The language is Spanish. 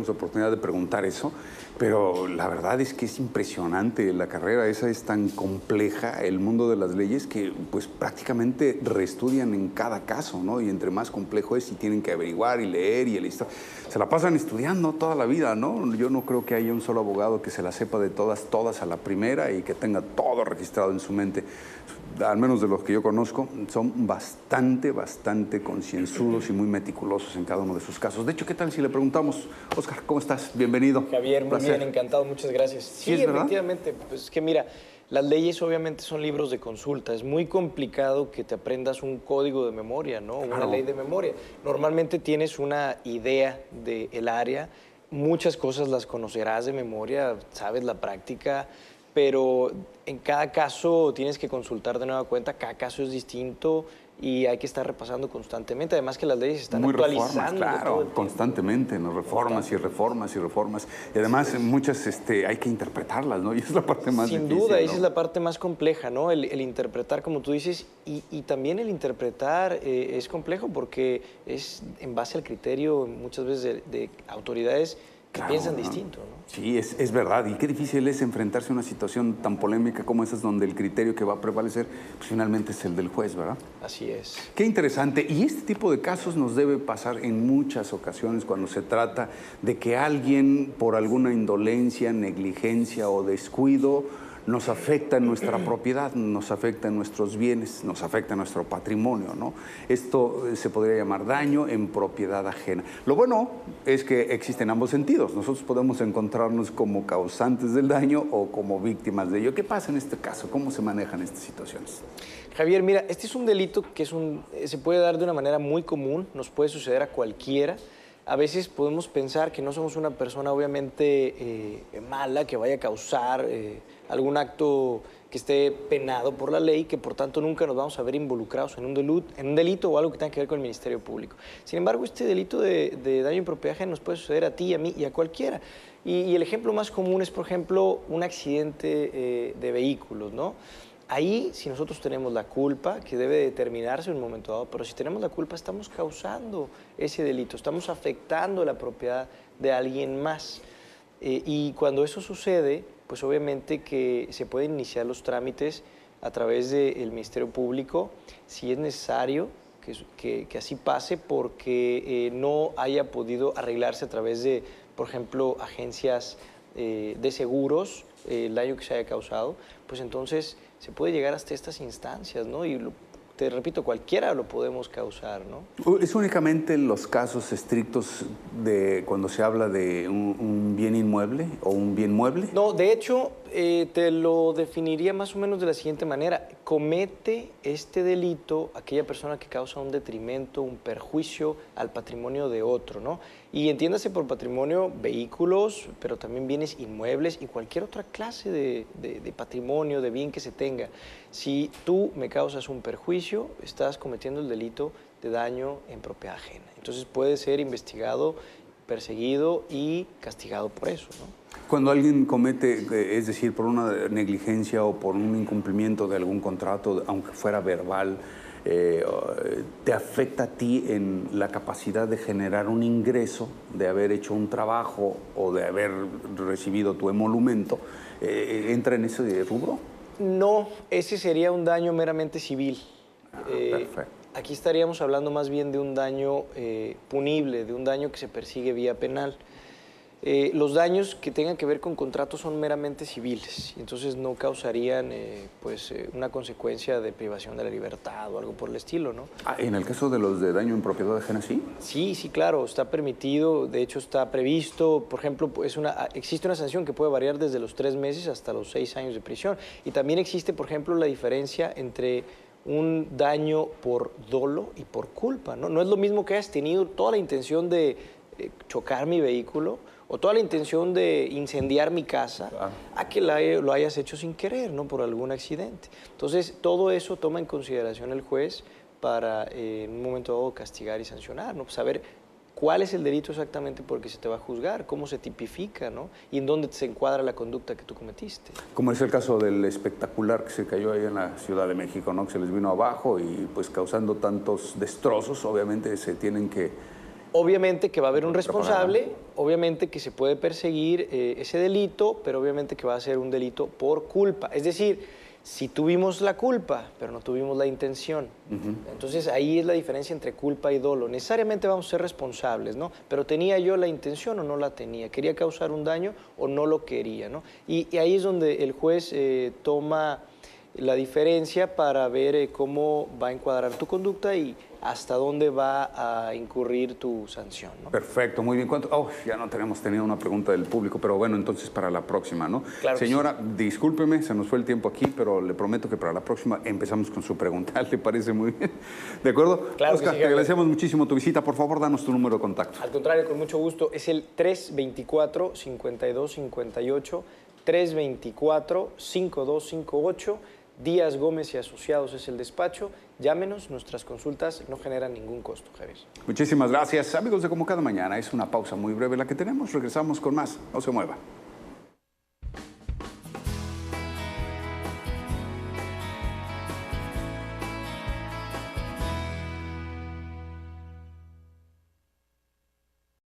tuvimos oportunidad de preguntar eso, pero la verdad es que es impresionante. La carrera esa es tan compleja, el mundo de las leyes, que pues prácticamente reestudian en cada caso, ¿no? Y entre más complejo es, y tienen que averiguar y leer y el historia. Se la pasan estudiando toda la vida, ¿no? Yo no creo que haya un solo abogado que se la sepa de todas a la primera y que tenga todo registrado en su mente. Al menos de los que yo conozco, son bastante concienzudos y muy meticulosos en cada uno de sus casos. De hecho, ¿qué tal si le preguntamos, Oscar, ¿cómo estás? Bienvenido. Javier, muy bien, encantado, muchas gracias. Sí, efectivamente, pues es que mira, las leyes obviamente son libros de consulta. Es muy complicado que te aprendas un código de memoria, ¿no? Una ley de memoria. Normalmente tienes una idea del área, muchas cosas las conocerás de memoria, sabes la práctica, pero en cada caso tienes que consultar de nueva cuenta, cada caso es distinto y hay que estar repasando constantemente. Además que las leyes se están actualizando. Claro, constantemente, ¿no? Reformas y reformas. Y además muchas hay que interpretarlas, ¿no? Y esa es la parte más difícil. Sin duda, ¿no? esa es la parte más compleja, ¿no? El interpretar, como tú dices, y también el interpretar es complejo porque es en base al criterio muchas veces de autoridades que piensan distinto, ¿no? Sí, es verdad. Y qué difícil es enfrentarse a una situación tan polémica como esa, donde el criterio que va a prevalecer, pues finalmente es el del juez, ¿verdad? Así es. Qué interesante. Y este tipo de casos nos debe pasar en muchas ocasiones cuando se trata de que alguien, por alguna indolencia, negligencia o descuido, nos afecta en nuestra propiedad, nos afecta en nuestros bienes, nos afecta en nuestro patrimonio, ¿no? Esto se podría llamar daño en propiedad ajena. Lo bueno es que existen ambos sentidos. Nosotros podemos encontrarnos como causantes del daño o como víctimas de ello. ¿Qué pasa en este caso? ¿Cómo se manejan estas situaciones? Javier, mira, este es un delito que se puede dar de una manera muy común, nos puede suceder a cualquiera. A veces podemos pensar que no somos una persona obviamente mala, que vaya a causar algún acto que esté penado por la ley, que por tanto nunca nos vamos a ver involucrados en un delito o algo que tenga que ver con el Ministerio Público. Sin embargo, este delito de daño en propiedad ajena nos puede suceder a ti, a mí y a cualquiera. Y el ejemplo más común es, por ejemplo, un accidente de vehículos, ¿no? Ahí, si nosotros tenemos la culpa, que debe determinarse en un momento dado, pero si tenemos la culpa, estamos causando ese delito, estamos afectando la propiedad de alguien más. Y cuando eso sucede, pues obviamente que se pueden iniciar los trámites a través del Ministerio Público, si es necesario que así pase, porque no haya podido arreglarse a través de, por ejemplo, agencias de seguros, el daño que se haya causado, pues entonces se puede llegar hasta estas instancias, ¿no? Y te repito, cualquiera lo podemos causar, ¿no? ¿Es únicamente en los casos estrictos de cuando se habla de un bien inmueble o un bien mueble? No, de hecho, te lo definiría más o menos de la siguiente manera. Comete este delito aquella persona que causa un detrimento, un perjuicio al patrimonio de otro, ¿no? Y entiéndase por patrimonio vehículos, pero también bienes inmuebles y cualquier otra clase de patrimonio, de bien que se tenga. Si tú me causas un perjuicio, estás cometiendo el delito de daño en propiedad ajena. Entonces puede ser investigado, perseguido y castigado por eso, ¿no? Cuando alguien comete, es decir, por una negligencia o por un incumplimiento de algún contrato, aunque fuera verbal, ¿te afecta a ti en la capacidad de generar un ingreso, de haber hecho un trabajo o de haber recibido tu emolumento? ¿Entra en ese rubro? No, ese sería un daño meramente civil. Perfecto. Aquí estaríamos hablando más bien de un daño punible, de un daño que se persigue vía penal. Los daños que tengan que ver con contratos son meramente civiles, entonces no causarían una consecuencia de privación de la libertad o algo por el estilo, ¿no? ¿En el caso de los de daño en propiedad ajena, sí? Sí, claro, está permitido, de hecho está previsto, por ejemplo, existe una sanción que puede variar desde los 3 meses hasta los 6 años de prisión, y también existe, por ejemplo, la diferencia entre un daño por dolo y por culpa, ¿no? No es lo mismo que hayas tenido toda la intención de chocar mi vehículo o toda la intención de incendiar mi casa, a que lo hayas hecho sin querer, ¿no? Por algún accidente. Entonces, todo eso toma en consideración el juez para en un momento dado castigar y sancionar, ¿no? Saber cuál es el delito exactamente por el que se te va a juzgar, cómo se tipifica, ¿no? Y en dónde se encuadra la conducta que tú cometiste. Como es el caso del espectacular que se cayó ahí en la Ciudad de México, ¿no? Que se les vino abajo y pues causando tantos destrozos, obviamente se tienen que Obviamente que va a haber un responsable, obviamente que se puede perseguir ese delito, pero obviamente que va a ser un delito por culpa. Es decir, si tuvimos la culpa, pero no tuvimos la intención. Entonces ahí es la diferencia entre culpa y dolo. Necesariamente vamos a ser responsables, ¿no? Pero ¿tenía yo la intención o no la tenía? ¿Quería causar un daño o no lo quería, ¿no? Y ahí es donde el juez toma la diferencia para ver cómo va a encuadrar tu conducta y hasta dónde va a incurrir tu sanción, ¿no? Perfecto, muy bien. Ya no tenemos tenido una pregunta del público, pero bueno, entonces para la próxima, ¿no? Claro. Señora, discúlpeme, se nos fue el tiempo aquí, pero le prometo que para la próxima empezamos con su pregunta. ¿Le parece muy bien? ¿De acuerdo? Claro, Oscar, sí, te agradecemos muchísimo tu visita. Por favor, danos tu número de contacto. Al contrario, con mucho gusto. Es el 324-5258, 324-5258. Díaz Gómez y Asociados es el despacho. Llámenos, nuestras consultas no generan ningún costo, Javier. Muchísimas gracias. Amigos de Como Cada Mañana, es una pausa muy breve la que tenemos. Regresamos con más. No se mueva.